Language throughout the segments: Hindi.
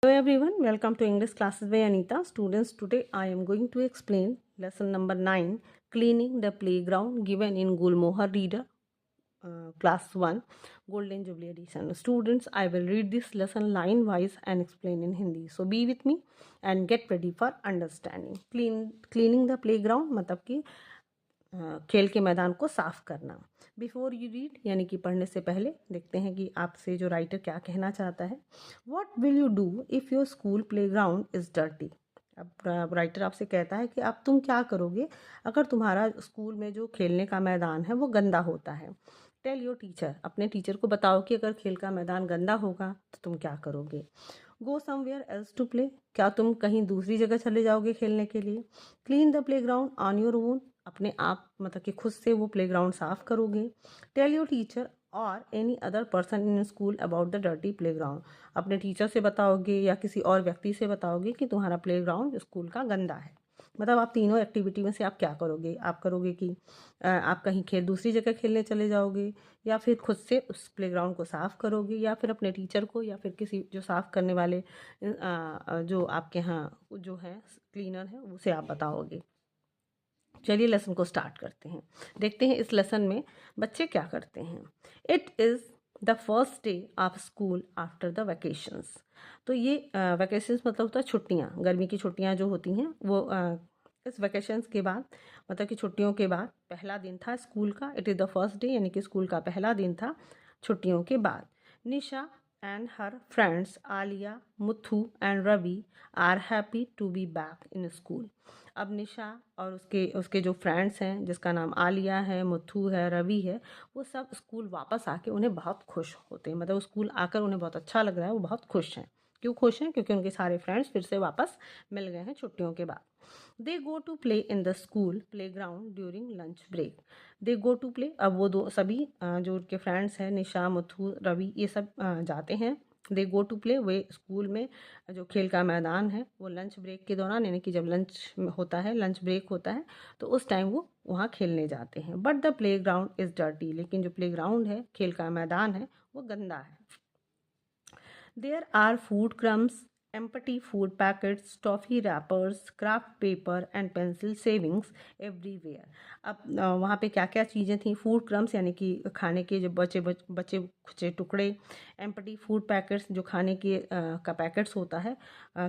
Hello everyone, welcome to English classes by Anita. Students, today I am going to explain lesson number 9, cleaning the playground, given in Gulmohar Reader class 1 Golden Jubilee edition. Students, I will read this lesson line wise and explain in Hindi. So be with me and get ready for understanding. Cleaning the playground मतलब कि खेल के मैदान को साफ करना। बिफोर यू रीड यानी कि पढ़ने से पहले देखते हैं कि आपसे जो राइटर क्या कहना चाहता है। What will you do if your school playground is dirty. अब राइटर आपसे कहता है कि अब तुम क्या करोगे अगर तुम्हारा स्कूल में जो खेलने का मैदान है वो गंदा होता है। टेल योर टीचर, अपने टीचर को बताओ कि अगर खेल का मैदान गंदा होगा तो तुम क्या करोगे। Go somewhere else to play, क्या तुम कहीं दूसरी जगह चले जाओगे खेलने के लिए। Clean the playground on your own, अपने आप मतलब कि खुद से वो प्लेग्राउंड साफ करोगे। टेल योर टीचर और any other person in school about the dirty playground, अपने टीचर से बताओगे या किसी और व्यक्ति से बताओगे कि तुम्हारा प्लेग्राउंड स्कूल का गंदा है। मतलब आप तीनों एक्टिविटी में से आप क्या करोगे। आप करोगे कि आप कहीं दूसरी जगह खेलने चले जाओगे, या फिर खुद से उस प्लेग्राउंड को साफ़ करोगे, या फिर अपने टीचर को या फिर किसी जो साफ़ करने वाले जो आपके यहाँ जो है क्लीनर है उसे आप बताओगे। चलिए लेसन को स्टार्ट करते हैं। देखते हैं इस लेसन में बच्चे क्या करते हैं। It is the first day of school after the vacations. तो ये वैकेशंस मतलब होता है छुट्टियाँ, गर्मी की छुट्टियाँ जो होती हैं वो इस वैकेशंस के बाद मतलब कि छुट्टियों के बाद पहला दिन था स्कूल का। It is the first day यानी कि स्कूल का पहला दिन था छुट्टियों के बाद। निशा and her friends Alia, Muthu and Ravi are happy to be back in school. अब निशा और उसके जो फ्रेंड्स हैं जिसका नाम आलिया है, मुथु है, रवि है, वो सब स्कूल वापस आके उन्हें बहुत खुश होते हैं। मतलब स्कूल आकर उन्हें बहुत अच्छा लग रहा है, वो बहुत खुश हैं। क्यों खुश हैं? क्योंकि उनके सारे फ्रेंड्स फिर से वापस मिल गए हैं छुट्टियों के बाद। They go to play in the school play ground during lunch break. They go to play, अब वो दो सभी जो उनके फ्रेंड्स हैं निशा, मुथु, रवि, ये सब जाते हैं। दे गो टू प्ले, वे स्कूल में जो खेल का मैदान है वो लंच ब्रेक के दौरान यानी कि जब लंच होता है, लंच ब्रेक होता है, तो उस टाइम वो वहाँ खेलने जाते हैं। But the play ground is dirty, लेकिन जो प्ले ग्राउंड है, खेल का मैदान है, वो गंदा है। There are food crumbs, empty food packets, toffee wrappers, craft paper and pencil savings everywhere. अब वहाँ पे क्या क्या चीज़ें थी। फूड क्रम्स यानी कि खाने के जो बचे खुचे टुकड़े। एम्प्टी फूड पैकेट्स, जो खाने के का पैकेट्स होता है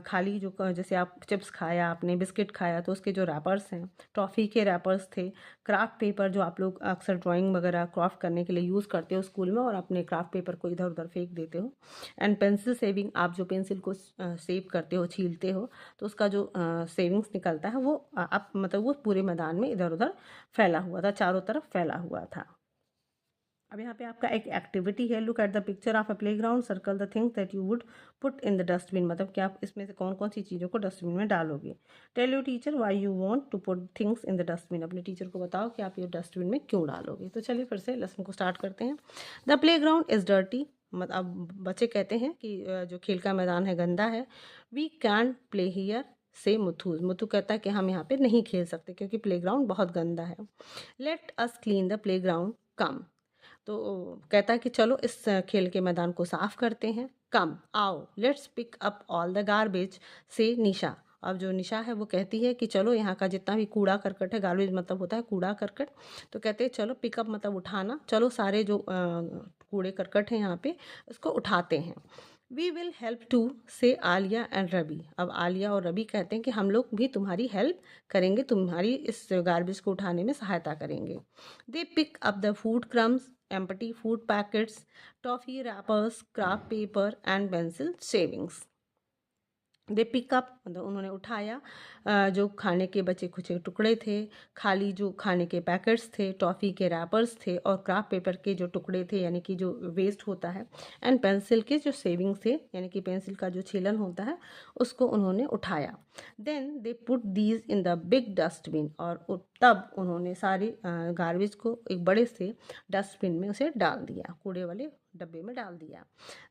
खाली, जो जैसे आप चिप्स खाया, आपने बिस्किट खाया तो उसके जो रैपर्स हैं। टॉफ़ी के रैपर्स थे। क्राफ्ट पेपर, जो आप लोग अक्सर ड्राइंग वगैरह क्राफ्ट करने के लिए यूज़ करते हो स्कूल में और अपने क्राफ्ट पेपर को इधर उधर फेंक देते हो। एंड पेंसिल सेविंग, आप जो पेंसिल को सेव करते हो, छीलते हो, तो उसका जो सेविंग्स निकलता है वो आप मतलब वो पूरे मैदान में इधर उधर फैला हुआ था, चारों तरफ फैला हुआ था। अब यहाँ पे आपका एक एक्टिविटी है। Look at the picture of a playground, circle the things that you would put in the dustbin. मतलब कि आप इसमें से कौन कौन सी चीज़ों को डस्टबिन में डालोगे। Tell your teacher why you want to put things in the dustbin, अपने टीचर को बताओ कि आप ये डस्टबिन में क्यों डालोगे। तो चलिए फिर से लेसन को स्टार्ट करते हैं। The play ground is dirty, अब बच्चे कहते हैं कि जो खेल का मैदान है गंदा है। वी कैन प्ले हियर से मुथु कहता है कि हम यहाँ पे नहीं खेल सकते क्योंकि प्लेग्राउंड बहुत गंदा है। Let us clean the playground, come, तो कहता है कि चलो इस खेल के मैदान को साफ करते हैं। कम, आओ, let's pick up all the garbage से निशा। अब जो निशा है वो कहती है कि चलो यहाँ का जितना भी कूड़ा करकट है, गार्बेज मतलब होता है कूड़ा करकट, तो कहते हैं चलो पिकअप मतलब उठाना, चलो सारे जो कूड़े करकट हैं यहाँ पे उसको उठाते हैं। वी विल हेल्प टू से आलिया एंड रवि। अब आलिया और रवि कहते हैं कि हम लोग भी तुम्हारी हेल्प करेंगे, तुम्हारी इस गार्बेज को उठाने में सहायता करेंगे। They pick up the food crumbs, empty food packets, toffee wrappers, craft paper and pencil shavings. They pick up मतलब उन्होंने उठाया जो खाने के बचे खुचे टुकड़े थे, खाली जो खाने के पैकेट्स थे, टॉफ़ी के रैपर्स थे और क्राफ्ट पेपर के जो टुकड़े थे यानी कि जो वेस्ट होता है, एंड पेंसिल के जो सेविंग्स थे यानी कि पेंसिल का जो छीलन होता है उसको उन्होंने उठाया। Then they put these in the big dustbin, और तब उन्होंने सारी गार्बेज को एक बड़े से डस्टबिन में उसे डाल दिया, कूड़े वाले डब्बे में डाल दिया।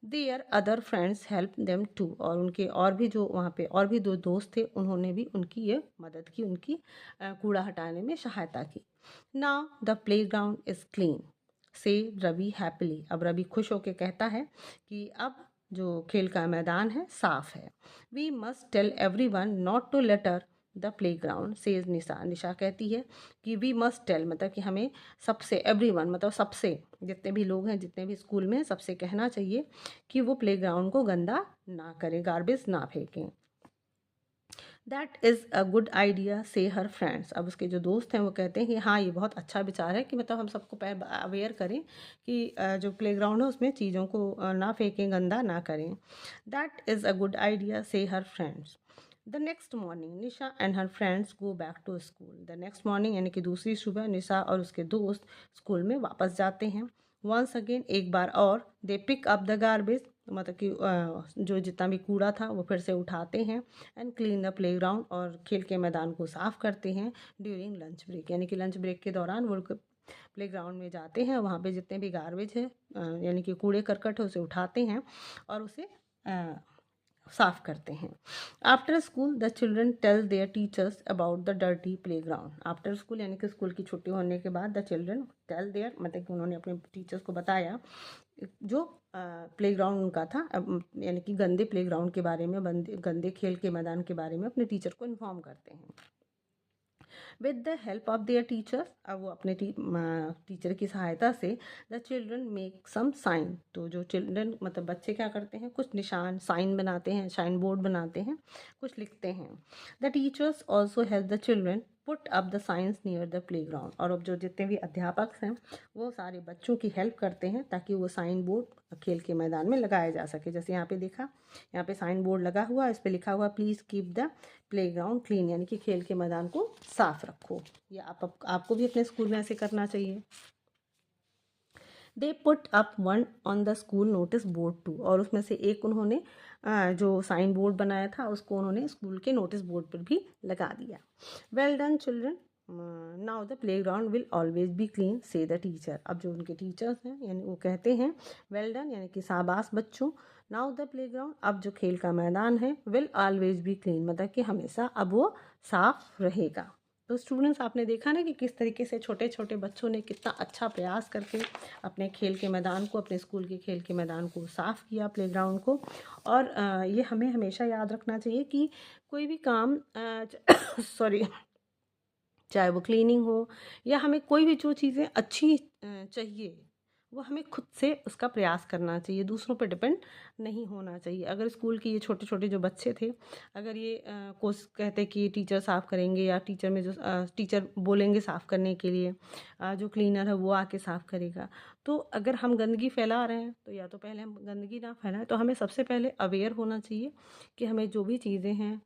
Their other friends help them to, और उनके और भी जो वहाँ पे और भी दो दोस्त थे उन्होंने भी उनकी ये मदद की, उनकी कूड़ा हटाने में सहायता की। Now the play ground is clean से रवि हैप्पीली। अब रवि खुश होकर कहता है कि अब जो खेल का मैदान है साफ है। We must tell everyone not to litter the play ground says Nisha. Nisha कहती है कि वी मस्ट टेल मतलब कि हमें सबसे, एवरीवन मतलब सबसे, जितने भी लोग हैं जितने भी स्कूल में, सबसे कहना चाहिए कि वो प्ले ग्राउंड को गंदा ना करें, गार्बेज ना फेंकें। That is a good idea say her friends. अब उसके जो दोस्त हैं वो कहते हैं कि हाँ ये बहुत अच्छा विचार है कि मतलब हम सबको अवेयर करें कि जो प्लेग्राउंड है उसमें चीज़ों को ना फेंकें, गंदा ना करें। That is a good idea say her friends. The next morning Nisha and her friends go back to school. The next morning यानी कि दूसरी सुबह निशा और उसके दोस्त स्कूल में वापस जाते हैं। वंस अगेन एक बार और दे पिक अप द गार्बेज मतलब कि जो जितना भी कूड़ा था वो फिर से उठाते हैं एंड क्लीन द प्लेग्राउंड और खेल के मैदान को साफ़ करते हैं ड्यूरिंग लंच ब्रेक। यानी कि लंच ब्रेक के दौरान वो प्लेग्राउंड में जाते हैं, वहाँ पे जितने भी गार्बेज है यानी कि कूड़े करकट है उसे उठाते हैं और उसे साफ करते हैं। After school the children tell their teachers about the dirty playground. After school यानी कि स्कूल की छुट्टी होने के बाद द चिल्ड्रन टेल देयर मतलब कि उन्होंने अपने टीचर्स को बताया जो प्ले ग्राउंड उनका था, यानी कि गंदे प्ले ग्राउंड के बारे में, गंदे खेल के मैदान के बारे में अपने टीचर को इन्फॉर्म करते हैं। With the help of their teachers, अब वो अपने टीचर की सहायता से the children make some sign. तो जो चिल्ड्रन मतलब बच्चे क्या करते हैं, कुछ निशान साइन बनाते हैं, साइन बोर्ड बनाते हैं, कुछ लिखते हैं। The teachers also help the children put up the science near the play ground. और अब जो जितने भी अध्यापक हैं वो सारे बच्चों की हेल्प करते हैं ताकि वो साइन बोर्ड खेल के मैदान में लगाया जा सके। जैसे यहाँ पे देखा, यहाँ पे साइन बोर्ड लगा हुआ, इस पे लिखा हुआ please keep the playground clean, यानी कि खेल के मैदान को साफ रखो। ये आपको भी अपने स्कूल में ऐसे करना चाहिए। They put up one on the school notice board too. और उसमें से एक उन्होंने जो साइन बोर्ड बनाया था उसको उन्होंने स्कूल के नोटिस बोर्ड पर भी लगा दिया। Well done children, now the play ground will always be clean से द टीचर। अब जो उनके टीचर्स हैं यानी वो कहते हैं वेल डन यानी कि शाबाश बच्चों, नाउ द प्ले ग्राउंड अब जो खेल का मैदान है विल ऑलवेज बी क्लीन मतलब कि हमेशा अब वो साफ रहेगा। तो स्टूडेंट्स आपने देखा ना कि किस तरीके से छोटे छोटे बच्चों ने कितना अच्छा प्रयास करके अपने खेल के मैदान को, अपने स्कूल के खेल के मैदान को साफ़ किया, प्लेग्राउंड को। और ये हमें हमेशा याद रखना चाहिए कि कोई भी काम सॉरी चाहे वो क्लीनिंग हो या हमें कोई भी जो चीज़ें अच्छी चाहिए वो हमें खुद से उसका प्रयास करना चाहिए, दूसरों पर डिपेंड नहीं होना चाहिए। अगर स्कूल के ये छोटे छोटे जो बच्चे थे अगर ये कोर्स कहते कि टीचर साफ़ करेंगे या टीचर में जो टीचर बोलेंगे साफ़ करने के लिए, जो क्लीनर है वो आके साफ़ करेगा, तो अगर हम गंदगी फैला रहे हैं तो या तो पहले हम गंदगी ना फैलाएं, तो हमें सबसे पहले अवेयर होना चाहिए कि हमें जो भी चीज़ें हैं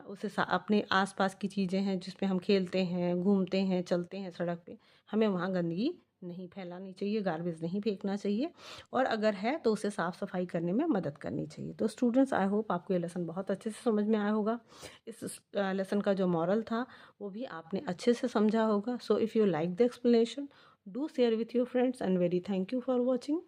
उसे अपने आसपास की चीज़ें हैं जिसमें हम खेलते हैं, घूमते हैं, चलते हैं सड़क पे, हमें वहाँ गंदगी नहीं फैलानी चाहिए, गार्बेज नहीं फेंकना चाहिए, और अगर है तो उसे साफ़ सफाई करने में मदद करनी चाहिए। तो स्टूडेंट्स आई होप आपको ये लेसन बहुत अच्छे से समझ में आया होगा। इस लेसन का जो मॉरल था वो भी आपने अच्छे से समझा होगा। So if you like the explanation do share with your friends and very thank you for watching.